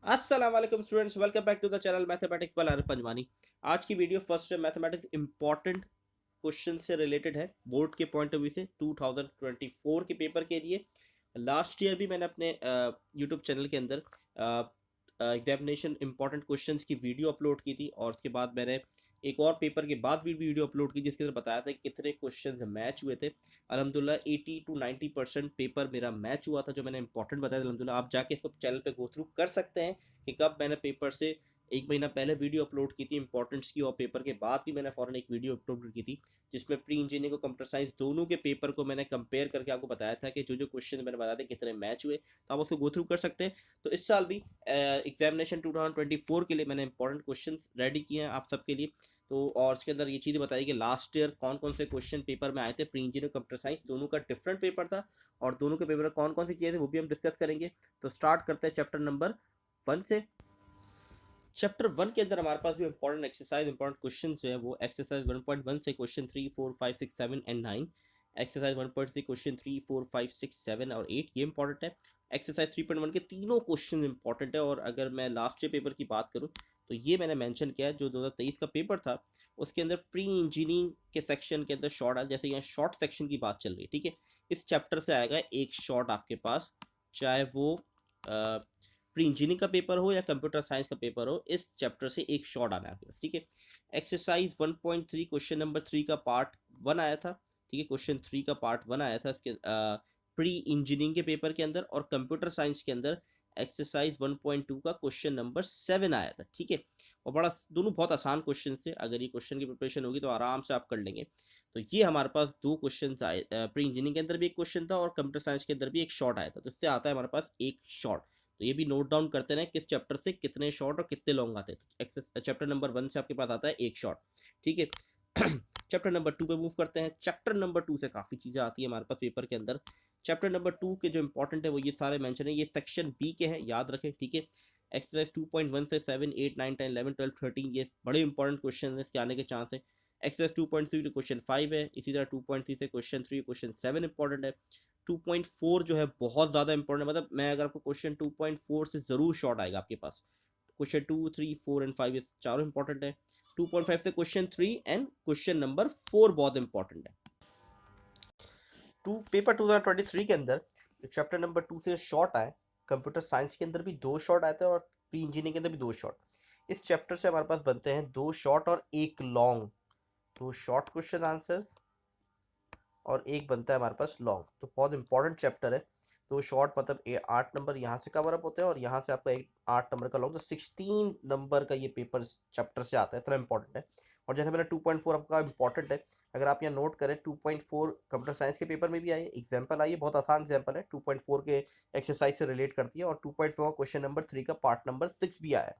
अस्सलाम वालेकुम students, welcome back to the channel mathematics by Arif Panjwani. आज की video first mathematics important question से रिलेटेड है बोर्ड के पॉइंट ऑफ व्यू से 2024 के पेपर के लिए। लास्ट ईयर भी मैंने अपने यूट्यूब चैनल के अंदर एग्जामिनेशन इंपॉर्टेंट क्वेश्चंस की वीडियो अपलोड की थी, और उसके बाद मैंने एक और पेपर के बाद भी वीडियो अपलोड की जिसके अंदर बताया था कि कितने क्वेश्चंस मैच हुए थे। अल्हम्दुलिल्लाह 80 to 90% पेपर मेरा मैच हुआ था, जो मैंने इंपॉर्टेंट बताया था। अल्हम्दुलिल्लाह आप जाके इसको चैनल पे गो थ्रू कर सकते हैं कि कब मैंने पेपर से एक महीना पहले वीडियो अपलोड की थी इंपॉर्टेंट्स की, और पेपर के बाद भी मैंने फ़ौरन एक वीडियो अपलोड की थी जिसमें प्री इंजीनियरिंग और कंप्यूटर साइंस दोनों के पेपर को मैंने कंपेयर करके आपको बताया था कि जो जो क्वेश्चन मैंने बताया था कितने मैच हुए, तो आप उसको गो थ्रू कर सकते हैं। तो इस साल भी एग्जामिनेशन 2024 के लिए मैंने इंपॉर्टेंट क्वेश्चन रेडी किए हैं आप सबके लिए। तो और उसके अंदर ये चीज़ बताई कि लास्ट ईयर कौन कौन से क्वेश्चन पेपर में आए थे, प्री इंजीनियरिंग कंप्यूटर साइंस दोनों का डिफरेंट पेपर था, और दोनों के पेपर में कौन कौन सी चीज़ें थे वो भी हम डिस्कस करेंगे। तो स्टार्ट करते हैं चैप्टर नंबर 1 से। चैप्टर 1 के अंदर हमारे पास जो इंपॉर्टेंट एक्सरसाइज इंपॉर्टेंट क्वेश्चन जो है वो एक्सरसाइज 1.1 से क्वेश्चन 3 4 5 6 7 एंड 9, एक्सरसाइज 1.3 क्वेश्चन 3 4 5 6 7 और 8 ये इंपॉर्टेंट है। एक्सरसाइज 3.1 के तीनों क्वेश्चन इंपॉर्टेंट है, और अगर मैं लास्ट ईयर पेपर की बात करूं तो ये मैंने मेंशन किया है जो 2023 का पेपर था उसके अंदर प्री इंजीनियरिंग के सेक्शन के अंदर शॉर्ट है। जैसे यहाँ शॉर्ट सेक्शन की बात चल रही है, ठीक है, इस चैप्टर से आएगा एक शॉर्ट आपके पास, चाहे वो प्री इंजीनियरिंग का पेपर हो या कंप्यूटर साइंस का पेपर हो, इस चैप्टर से एक शॉर्ट आना है आपके पास, ठीक है। एक्सरसाइज 1.3 क्वेश्चन नंबर 3 का पार्ट 1 आया था, ठीक है, क्वेश्चन 3 का पार्ट 1 आया था इसके प्री इंजीनियरिंग के पेपर के अंदर, और कंप्यूटर साइंस के अंदर एक्सरसाइज 1.2 का क्वेश्चन नंबर 7 आया था, ठीक है। और बड़ा दोनों बहुत आसान क्वेश्चन से, अगर ये क्वेश्चन की प्रिपरेशन होगी तो आराम से आप कर लेंगे। तो ये हमारे पास दो क्वेश्चन आए, प्री इंजीनियरिंग के अंदर भी एक क्वेश्चन था और कंप्यूटर साइंस के अंदर भी एक शॉर्ट आया था, तो इससे आता है हमारे पास एक शॉर्ट। तो ये भी नोट डाउन करते रहें किस चैप्टर से कितने शॉर्ट और कितने लॉन्ग आते हैं। तो चैप्टर नंबर 1 से आपके पास आता है एक शॉर्ट, ठीक है। चैप्टर नंबर 2 पे मूव करते हैं। चैप्टर नंबर 2 से काफ़ी चीज़ें आती है हमारे पास पेपर के अंदर। चैप्टर नंबर 2 के जो इंपॉर्टेंट है वो ये सारे मेंशन है, ये सेक्शन बी के हैं, याद रखें, ठीक है। एक्सरसाइज 2.1 से 7 8 9 10 11 12 13 ये बड़े इंपॉर्टेंट क्वेश्चन है, इसके आने के चांस है। एक्सरसाइज 2.3 से क्वेश्चन 5 है, इसी तरह 2.3 से क्वेश्चन 3 क्वेश्चन 7 इंपॉर्टेंट है। 2.4 जो है बहुत ज़्यादा इंपॉर्टेंट है, मतलब मैं अगर आपको क्वेश्चन 2.4 से ज़रूर शॉर्ट आएगा आपके पास। क्वेश्चन 2 3 4 एंड 5 ये चारों इंपॉर्टेंट है। 2.5 से क्वेश्चन 3 एंड क्वेश्चन नंबर 4 बहुत इंपॉर्टेंट है। टू पेपर 2023 के अंदर चैप्टर नंबर 2 से शॉर्ट आए, कंप्यूटर साइंस के अंदर भी दो शॉर्ट आए थे और प्री इंजीनियरिंग के अंदर भी दो शॉर्ट। इस चैप्टर से हमारे पास बनते हैं दो शॉर्ट और एक लॉन्ग, दो शॉर्ट क्वेश्चन आंसर्स और एक बनता है हमारे पास लॉन्ग। तो बहुत इंपॉर्टेंट चैप्टर है। तो शॉर्ट मतलब 8 नंबर यहाँ से कवर अप होते हैं और यहाँ से आपका एक 8 नंबर का लॉन्ग, तो 16 नंबर का ये पेपर चैप्टर से आता है, इतना इंपॉर्टेंट है। और जैसे मैंने 2.4 आपका इंपॉर्टेंट है, अगर आप यहाँ नोट करें 2.4 कंप्यूटर साइंस के पेपर में भी आई एग्जाम्पल आई है, बहुत आसान एग्जाम्पल है, 2.4 के एक्सरसाइज से रिलेट करती है। और 2.4 क्वेश्चन नंबर 3 का पार्ट नंबर 6 भी आया है।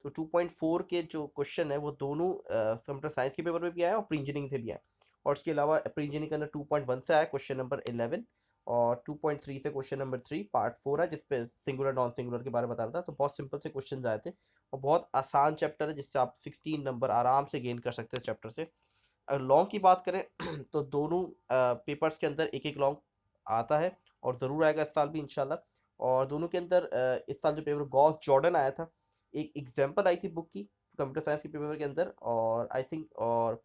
तो 2.4 के जो क्वेश्चन है वो दोनों कंप्यूटर साइंस के पेपर में भी आया और प्री इंजीनियरिंग से भी आया। और उसके अलावा प्री इंजीनियरिंग के अंदर 2.1 से आया क्वेश्चन नंबर 11, और 2.3 से क्वेश्चन नंबर 3 पार्ट 4 है जिसपे सिंगुलर नॉन सिंगुलर के बारे में बताना था। तो बहुत सिंपल से क्वेश्चन आए थे और बहुत आसान चैप्टर है जिससे आप 16 नंबर आराम से गेन कर सकते हैं चैप्टर से। अगर लॉन्ग की बात करें तो दोनों पेपर्स के अंदर एक एक लॉन्ग आता है और ज़रूर आएगा इस साल भी इंशाल्लाह। और दोनों के अंदर इस साल जो पेपर गॉस जॉर्डन आया था, एक एग्जाम्पल आई थी बुक की कंप्यूटर साइंस के पेपर के अंदर, और आई थिंक और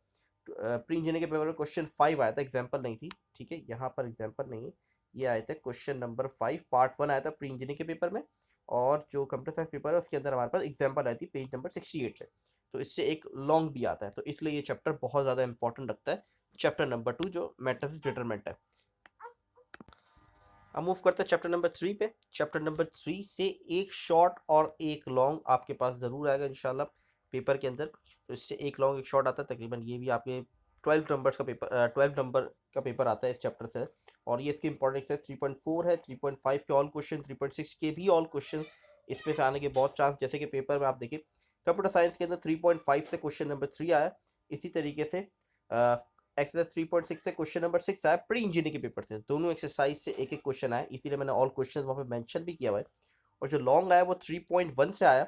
प्री इंजीनियरिंग के पेपर में क्वेश्चन 5 आया था, एग्जाम्पल नहीं थी, ठीक है, यहाँ पर एग्जाम्पल नहीं है। ये आए थे क्वेश्चन नंबर 5 पार्ट 1 आया था प्री इंजीनियरिंग के पेपर में, और जो कंप्यूटर साइंस पेपर है उसके अंदर हमारे पास एग्जाम्पल आई थी पेज नंबर 68 पे। तो इससे एक लॉन्ग भी आता है, तो इसलिए ये चैप्टर बहुत ज़्यादा इंपॉर्टेंट लगता है, चैप्टर नंबर 2 जो मैटर से डिटरमेंट है। अब मूव करते हैं चैप्टर नंबर 3 पे। चैप्टर नंबर 3 से एक शॉर्ट और एक लॉन्ग आपके पास ज़रूर आएगा इंशाल्लाह पेपर के अंदर। तो इससे एक लॉन्ग एक शॉर्ट आता है, तकरीबन ये भी आपके 12 नंबर्स का पेपर, 12 नंबर का पेपर आता है इस चैप्टर से। और ये इसकी इंपॉर्टेंस है 3.4 है, 3.5 के ऑल क्वेश्चन, 3.6 के भी ऑल क्वेश्चन इसमें से आने के बहुत चांस। जैसे कि पेपर में आप देखिए कंप्यूटर साइंस के अंदर 3.5 से क्वेश्चन नंबर 3 आया, इसी तरीके से एक्सरसाइज 3.6 से क्वेश्चन नंबर 6 आया प्री इंजीनियरिंग के पेपर से, दोनों एक्सरसाइज से एक एक क्वेश्चन आया, इसीलिए मैंने ऑल क्वेश्चन वहाँ पे मेंशन भी किया हुआ है। और जो लॉन्ग आया वो 3.1 से आया,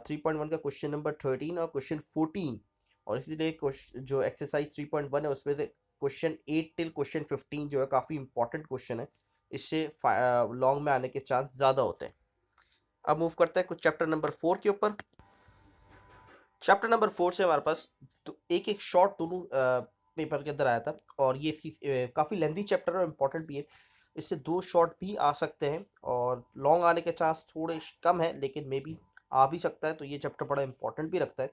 3.1 का क्वेश्चन नंबर 13 और क्वेश्चन 14। और इसीलिए जो एक्सरसाइज 3.1 है उसमें से क्वेश्चन 8 टिल क्वेश्चन 15 जो है काफ़ी इंपॉर्टेंट क्वेश्चन है, इससे लॉन्ग में आने के चांस ज़्यादा होते हैं। अब मूव करते हैं कुछ चैप्टर नंबर 4 के ऊपर। चैप्टर नंबर 4 से हमारे पास एक एक शॉर्ट दोनों पेपर के अंदर आया था, और ये इसकी काफ़ी लेंथी चैप्टर और इम्पोर्टेंट भी है। इससे 2 शॉर्ट भी आ सकते हैं, और लॉन्ग आने के चांस थोड़े कम है, लेकिन मे बी आ भी सकता है। तो ये चैप्टर बड़ा इंपॉर्टेंट भी रखता है।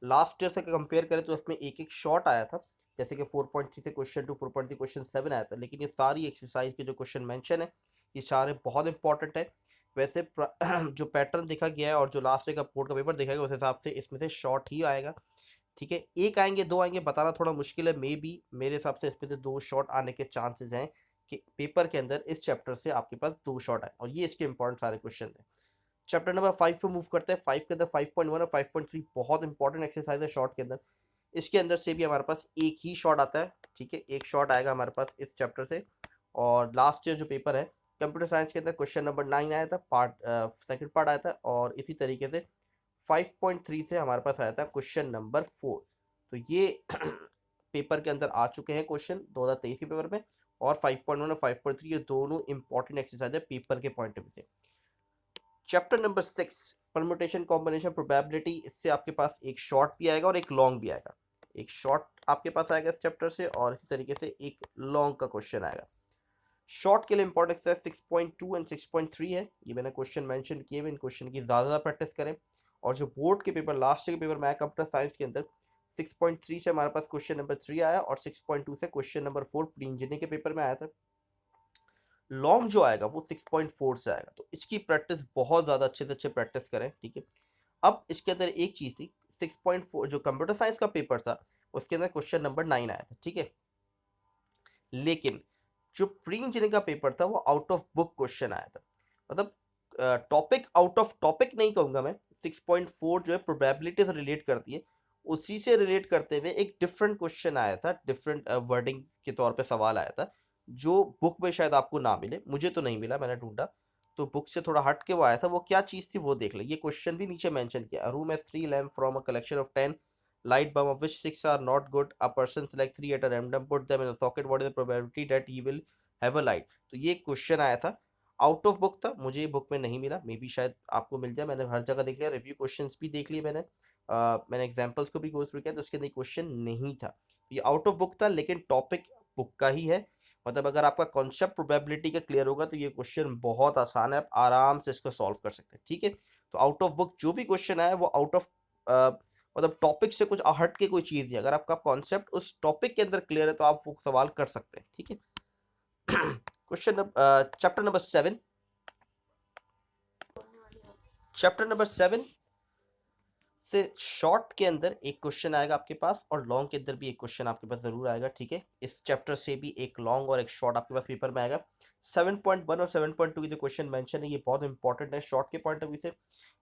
लास्ट ईयर से कंपेयर करें तो इसमें एक एक शॉर्ट आया था, जैसे कि 4.3 से क्वेश्चन 2, 4.3 क्वेश्चन 7 आया था। लेकिन ये सारी एक्सरसाइज के जो क्वेश्चन मेंशन है, ये सारे बहुत इंपॉर्टेंट है। वैसे जो पैटर्न देखा गया है और जो लास्ट ईयर का बोर्ड का पेपर देखा गया, उस हिसाब से इसमें से शॉर्ट ही आएगा। ठीक है, एक आएंगे, दो आएंगे, बताना थोड़ा मुश्किल है। मे बी मेरे हिसाब से इसमें से 2 शॉर्ट आने के चांसेस हैं कि पेपर के अंदर इस चैप्टर से आपके पास 2 शॉर्ट आए, और ये इसके इंपॉर्टेंट सारे क्वेश्चन हैं। चैप्टर नंबर 5 पे मूव करते हैं। 5 के अंदर 5.1 और 5.3 बहुत इंपॉर्टेंट एक्सरसाइज है शॉर्ट के अंदर। इसके अंदर से भी हमारे पास एक ही शॉर्ट आता है। ठीक है, एक शॉर्ट आएगा हमारे पास इस चैप्टर से। और लास्ट ईयर जो पेपर है कंप्यूटर साइंस के अंदर क्वेश्चन नंबर 9 आया था, सेकंड पार्ट आया था, और इसी तरीके से 5.3 से हमारे पास आया था क्वेश्चन नंबर 4। तो ये पेपर के अंदर आ चुके हैं क्वेश्चन 2023 के पेपर में। और 5.1 और 5.3 ये दोनों इंपॉर्टेंट एक्सरसाइज है पेपर के पॉइंट ऑफ व्यू से। Chapter number 6 permutation combination probability, इससे आपके पास एक शॉर्ट भी आएगा और एक लॉन्ग भी आएगा। एक शॉर्ट आपके पास आएगा इस चैप्टर से, और इसी तरीके से एक लॉन्ग का क्वेश्चन आएगा। शॉर्ट के लिए इंपॉर्टेंस है 6.2 एंड 6.3 है। ये मैंने क्वेश्चन मेंशन किए हुए, इन क्वेश्चन की ज़्यादा प्रैक्टिस करें। और जो बोर्ड के पेपर लास्ट के पेपर में आया कंप्यूटर साइंस के अंदर, 6.3 से हमारे पास क्वेश्चन नंबर 3 आया, और 6.2 से क्वेश्चन नंबर 4 प्री इंजीनियरिंग के पेपर में आया था। लॉन्ग जो आएगा वो 6.4 से आएगा। तो इसकी प्रैक्टिस बहुत ज़्यादा अच्छे से अच्छे प्रैक्टिस करें। ठीक है, अब इसके अंदर एक चीज़ थी, 6.4 जो कंप्यूटर साइंस का पेपर था उसके अंदर क्वेश्चन नंबर 9 आया था। ठीक है, लेकिन जो प्री इंजीनियरिंग का पेपर था वो आउट ऑफ बुक क्वेश्चन आया था। मतलब टॉपिक आउट ऑफ टॉपिक नहीं कहूँगा मैं। 6.4 जो है प्रोबेबिलिटी से रिलेट करती है, उसी से रिलेट करते हुए एक डिफरेंट क्वेश्चन आया था, डिफरेंट वर्डिंग के तौर पे सवाल आया था, जो बुक में शायद आपको ना मिले, मुझे तो नहीं मिला, मैंने ढूंढा। तो बुक से थोड़ा हट के वो आया था। वो क्या चीज़ थी वो देख ले। ये क्वेश्चन भी नीचे मेंशन किया, room has 3 lamp from a collection of 10 light bulb of which 6 are not good, a person select 3 at a random, put them in a socket, what is the probability that he will have a light। तो ये question आया था, out of book था, मुझे ये book में नहीं मिला। मे बी शायद आपको मिल जाए, मैंने हर जगह देख लिया, रिव्यू क्वेश्चंस भी देख लिए मैंने, मैंने एग्जांपल्स को भी गो थ्रू किया, तो उसके अंदर क्वेश्चन नहीं था। तो ये आउट ऑफ बुक था, लेकिन टॉपिक बुक का ही है। मतलब अगर आपका कॉन्सेप्ट प्रोबेबिलिटी का क्लियर होगा तो ये क्वेश्चन बहुत आसान है, आप आराम से इसको सॉल्व कर सकते हैं। ठीक है, तो आउट ऑफ बुक जो भी क्वेश्चन आया वो आउट ऑफ मतलब टॉपिक से कुछ हट के कोई चीज़ है। अगर आपका कॉन्सेप्ट उस टॉपिक के अंदर क्लियर है तो आप वो सवाल कर सकते हैं। ठीक है, question chapter number 7। Chapter number 7 से शॉर्ट के अंदर एक क्वेश्चन आएगा आपके पास, और लॉन्ग के अंदर भी एक क्वेश्चन आपके पास जरूर आएगा। ठीक है, इस चैप्टर से भी एक लॉन्ग और एक शॉर्ट आपके पास पेपर में आएगा। 7.1 और 7.2 की जो क्वेश्चन मेंशन है ये बहुत इंपॉर्टेंट है शॉर्ट के पॉइंट ऑफ व्यू से।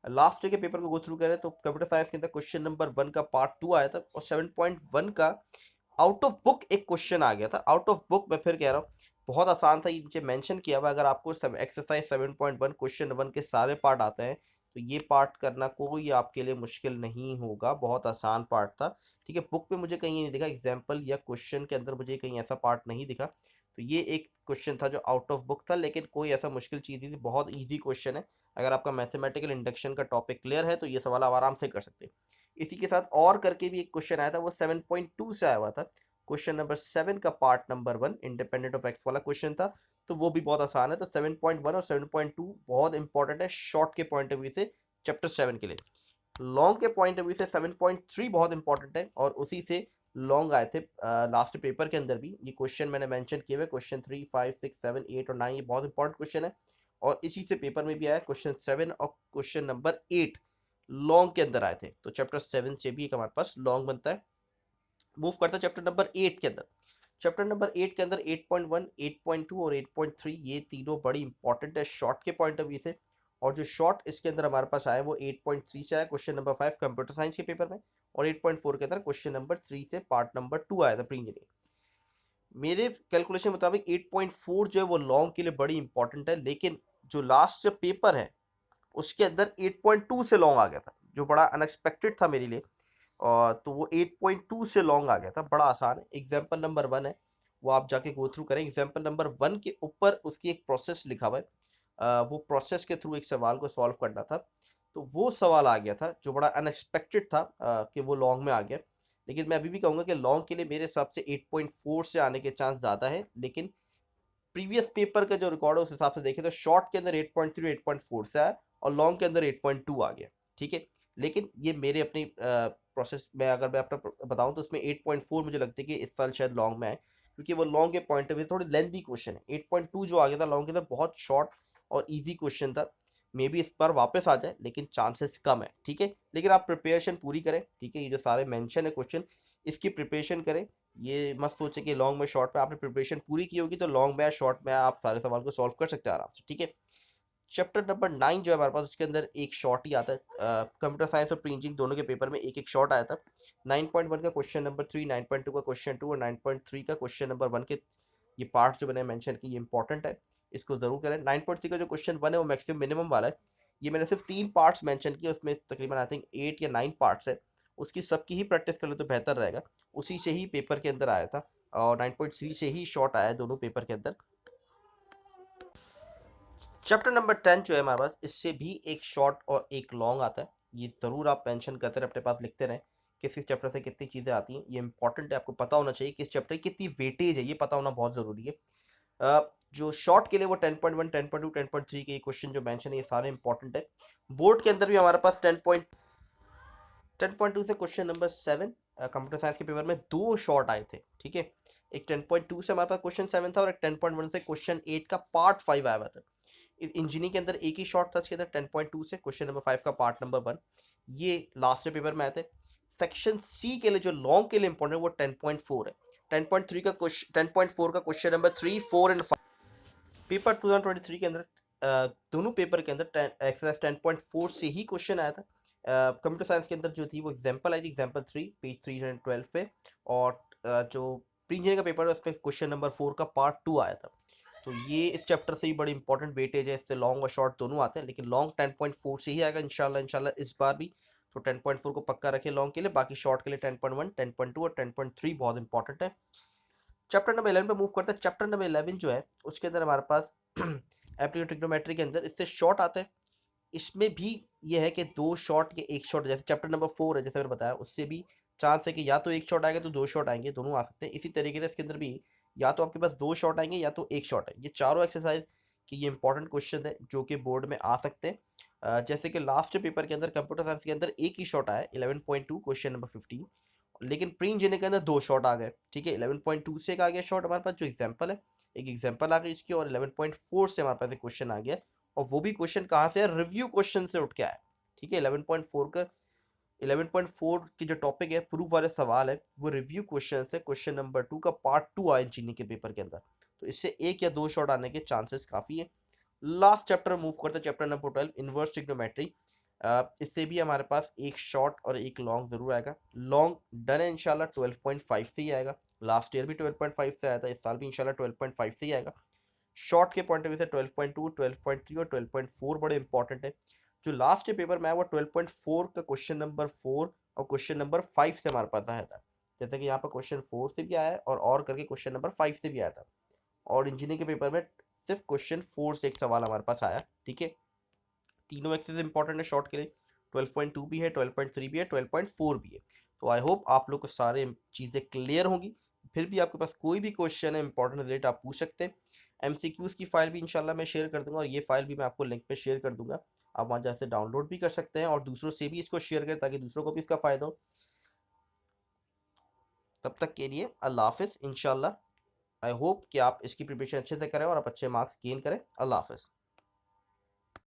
लास्ट के पेपर को गो थ्रू करें तो कंप्यूटर साइंस के अंदर क्वेश्चन नंबर 1 का पार्ट 2 आया था, और 7.1 का आउट ऑफ बुक एक क्वेश्चन आ गया था। आउट ऑफ बुक मैं फिर कह रहा हूँ बहुत आसान था, ये नीचे मेंशन किया हुआ। अगर आपको एक्सरसाइज 7.1 क्वेश्चन 1 के सारे पार्ट आते हैं तो ये पार्ट करना कोई आपके लिए मुश्किल नहीं होगा, बहुत आसान पार्ट था। ठीक है, बुक में मुझे कहीं नहीं दिखा एग्जाम्पल या क्वेश्चन के अंदर, मुझे कहीं ऐसा पार्ट नहीं दिखा। तो ये एक क्वेश्चन था जो आउट ऑफ बुक था, लेकिन कोई ऐसा मुश्किल चीज़ नहीं थी, बहुत ईजी क्वेश्चन है। अगर आपका मैथमेटिकल इंडक्शन का टॉपिक क्लियर है तो ये सवाल आप आराम से कर सकते हैं। इसी के साथ और करके भी एक क्वेश्चन आया था, वो 7.2 से आया हुआ था। क्वेश्चन नंबर 7 का part number 1 independent of x वाला क्वेश्चन था, तो वो भी बहुत आसान है। तो 7.1 और 7.2 बहुत इंपॉर्टेंट है शॉर्ट के पॉइंट ऑफ व्यू से चैप्टर 7 के लिए। लॉन्ग के पॉइंट ऑफ व्यू से 7.3 बहुत इंपॉर्टेंट है, और उसी से लॉन्ग आए थे लास्ट पेपर के अंदर भी। ये क्वेश्चन मैंने मेंशन किए हुए, क्वेश्चन 3, 5, 6, 7, 8 और 9 ये बहुत इंपॉर्टेंट क्वेश्चन है, और इसी से पेपर में भी आया क्वेश्चन 7 और क्वेश्चन नंबर 8 लॉन्ग के अंदर आए थे। तो चैप्टर 7 से भी एक हमारे पास लॉन्ग बनता है। मूव करता है चैप्टर नंबर 8 के अंदर। चैप्टर नंबर 8 के अंदर 8.1, 8.2 और 8.3 ये तीनों बड़ी इंपॉर्टेंट है शॉर्ट के पॉइंट ऑफ व्यू से। और जो शॉर्ट इसके अंदर हमारे पास आया वो 8.3 से आया क्वेश्चन नंबर 5 कंप्यूटर साइंस के पेपर में, और 8.4 के अंदर क्वेश्चन नंबर 3 से पार्ट नंबर 2 आया था प्री इंजीनियरिंग। मेरे कैलकुलेशन मुताबिक 8.4 जो है वो लॉन्ग के लिए बड़ी इंपॉर्टेंट है, लेकिन जो लास्ट पेपर है उसके अंदर 8.2 से लॉन्ग आ गया था, जो बड़ा अनएक्सपेक्टेड था मेरे लिए। और तो वो 8.2 से लॉन्ग आ गया था, बड़ा आसान है। एग्जाम्पल नंबर 1 है, वो आप जाके गो थ्रू करें। एग्जाम्पल नंबर 1 के ऊपर उसकी एक प्रोसेस लिखा हुआ है, वो प्रोसेस के थ्रू एक सवाल को सॉल्व करना था। तो वो सवाल आ गया था जो बड़ा अनएक्सपेक्टेड था कि वो लॉन्ग में आ गया। लेकिन मैं अभी भी कहूँगा कि लॉन्ग के लिए मेरे हिसाब से 8.4 से आने के चांस ज़्यादा है, लेकिन प्रीवियस पेपर का जो रिकॉर्ड है उस हिसाब से देखें तो शॉर्ट के अंदर 8.3 8.4 से आया और लॉन्ग के अंदर 8.2 आ गया। ठीक है, लेकिन ये मेरे अपनी प्रोसेस में अगर मैं अपना बताऊं तो उसमें 8.4 मुझे लगता है कि इस साल शायद लॉन्ग में आए, क्योंकि वो लॉन्ग के पॉइंट ऑफ व्यू थोड़ी लेंथी क्वेश्चन है। 8.2 जो आ गया था लॉन्ग के अंदर बहुत शॉर्ट और ईजी क्वेश्चन था। मे बी इस बार वापस आ जाए, लेकिन चांसेस कम है। ठीक है, लेकिन आप प्रिपरेशन पूरी करें। ठीक है, ये जो सारे मेंशन है क्वेश्चन, इसकी प्रिपरेशन करें। ये मत सोचे कि लॉन्ग में शॉर्ट में आपने प्रिपरेशन पूरी की होगी तो लॉन्ग में या शॉर्ट में आप सारे सवाल को सॉल्व कर सकते हैं आराम से। ठीक है, चैप्टर नंबर 9 जो है हमारे पास, उसके अंदर एक शॉर्ट ही आता है। कंप्यूटर साइंस और प्री इंजीनियरिंग दोनों के पेपर में एक एक शॉर्ट आया था। 9.1 का क्वेश्चन नंबर 3, 9.2 का क्वेश्चन 2 और 9.3 का क्वेश्चन नंबर 1 के ये पार्ट जो मैंने मेंशन की ये इंपॉर्टेंट है, इसको जरूर करें। 9.3 का जो क्वेश्चन 1 है वो मैक्सिमम मिनिमम वाला है। ये मैंने सिर्फ 3 पार्ट्स मेंशन किए, उसमें तकरीबन आई थिंक 8 या 9 पार्ट्स है। उसकी सबकी ही प्रैक्टिस कर लो तो बेहतर रहेगा। उसी से ही पेपर के अंदर आया था और 9.3 से ही शॉर्ट आया है दोनों पेपर के अंदर। चैप्टर नंबर 10 जो है हमारे पास, इससे भी एक शॉर्ट और एक लॉन्ग आता है। ये ज़रूर आप मेंशन करते रहे, अपने पास लिखते रहें किस चैप्टर से कितनी चीज़ें आती हैं। ये इंपॉर्टेंट है, आपको पता होना चाहिए कि इस चैप्टर की कितनी वेटेज है, ये पता होना बहुत ज़रूरी है। जो शॉर्ट के लिए वो 10.1, 10.2, 10.3 के क्वेश्चन जो मेंशन है ये सारे इंपॉर्टेंट है। बोर्ड के अंदर भी हमारे पास 10.2 से क्वेश्चन नंबर 7 कंप्यूटर साइंस के पेपर में दो शॉर्ट आए थे। ठीक है, एक 10.2 से हमारे पास क्वेश्चन 7 था और एक 10.1 से क्वेश्चन 8 का पार्ट 5 आया हुआ था। इंजीनियरिंग के अंदर एक ही शॉर्ट था इसके अंदर 10.2 से क्वेश्चन नंबर 5 का पार्ट नंबर 1, ये लास्ट पेपर में आए थे। सेक्शन सी के लिए जो लॉन्ग के लिए इंपॉर्टेंट वो 10.4 है। 10.3 का क्वेश्चन 10.4 का क्वेश्चन नंबर 3, 4 एंड 5 पेपर 2023 के अंदर दोनों पेपर के अंदर एक्सरसाइज 10.4 से ही क्वेश्चन आया था। कंप्यूटर साइंस के अंदर जो थी वो एग्जाम्पल आई थी, एग्जाम्पल 3 पेज 312 पे। और जो प्री इंजीनियरिंग का पेपर है उस पर क्वेश्चन नंबर 4 का पार्ट 2 आया था। तो ये इस चैप्टर से ही बड़ी इंपॉर्टेंट वेटेज है, इससे लॉन्ग और शॉर्ट दोनों आते हैं, लेकिन लॉन्ग 10.4 से ही आएगा इंशाल्लाह इस बार भी। तो 10.4 को पक्का रखें लॉन्ग के लिए, बाकी शॉर्ट के लिए 10.1, 10.2 और 10.3 बहुत इंपॉर्टेंट है। चैप्टर नंबर 11 पे मूव करते हैं। चैप्टर नंबर 11 जो है उसके अंदर हमारे पास एप्टीट्यूड ट्रिग्नोमेट्री के अंदर इससे शॉर्ट आते हैं। इसमें भी ये है कि दो शॉट या एक शॉट, जैसे चैप्टर नंबर 4 है जैसे मैंने बताया, उससे भी चांस है कि या तो एक शॉट आएगा तो दो शॉट आएंगे, दोनों आ सकते हैं। इसी तरीके से इसके अंदर भी या तो आपके पास दो शॉट आएंगे या तो एक शॉट है। ये चारों एक्सरसाइज की ये इंपॉर्टेंट क्वेश्चन है जो कि बोर्ड में आ सकते हैं। जैसे कि लास्ट पेपर के अंदर कंप्यूटर साइंस के अंदर एक ही शॉट आया 11.2 क्वेश्चन नंबर 15, लेकिन प्री इंजीनियरिंग के अंदर दो शॉट आ गए। ठीक है, 11.2 से एक आ गया शॉट हमारे पास जो एग्जाम्पल है, एक एग्जाम्पल आ गई इसकी, और 11.4 से हमारे पास एक क्वेश्चन आ गया। और वो भी क्वेश्चन कहाँ से है, रिव्यू क्वेश्चन से उठ के आया। ठीक है, 11.4 की जो टॉपिक है, प्रूफ वाले सवाल है, वो रिव्यू क्वेश्चन है। क्वेश्चन नंबर 2 का पार्ट 2 आया इंजीनियरिंग के पेपर के अंदर, तो इससे एक या दो शॉट आने के चांसेस काफ़ी है। लास्ट चैप्टर मूव करते हैं, चैप्टर नंबर 12 इनवर्स ट्रिग्नोमेट्री। इससे भी हमारे पास एक शॉर्ट और एक लॉन्ग जरूर आएगा। लॉन्ग डन है इंशाल्लाह 12.5 से ही आएगा। लास्ट ईयर भी 12.5 से आया था, इस साल भी इंशाल्लाह 12.5 से ही आएगा। शॉर्ट के पॉइंट ऑफ व्यू से 12.2, 12.3 और 12.4 बड़े इंपॉर्टेंट है। जो लास्ट पेपर में आया वो 12.4 का क्वेश्चन नंबर 4 और क्वेश्चन नंबर 5 से हमारे पास आया था। जैसे कि यहाँ पर क्वेश्चन 4 से भी आया है और करके क्वेश्चन नंबर 5 से भी आया था। और इंजीनियरिंग के पेपर में सिर्फ क्वेश्चन 4 से एक सवाल हमारे पास आया। ठीक है, तीनों एक्सेस इंपॉर्टेंट है शॉर्ट के लिए। 12.2 भी है, 12.3 भी है, 12.4 भी है। तो आई होप आप लोग को सारे चीज़ें क्लियर होंगी। फिर भी आपके पास कोई भी क्वेश्चन है इंपॉर्टेंट रिलेटेड आप पूछ सकते हैं। एमसीक्यूज की फाइल भी इंशाल्लाह मैं शेयर कर दूंगा, और ये फाइल भी मैं आपको लिंक पे शेयर कर दूंगा। आप वहाँ जैसे डाउनलोड भी कर सकते हैं और दूसरों से भी इसको शेयर करें ताकि दूसरों को भी इसका फ़ायदा हो। तब तक के लिए अल्लाह हाफिज़। इंशाल्लाह आई होप कि आप इसकी प्रिपरेशन अच्छे से करें और आप अच्छे मार्क्स गेन करें। अल्लाह हाफिज़।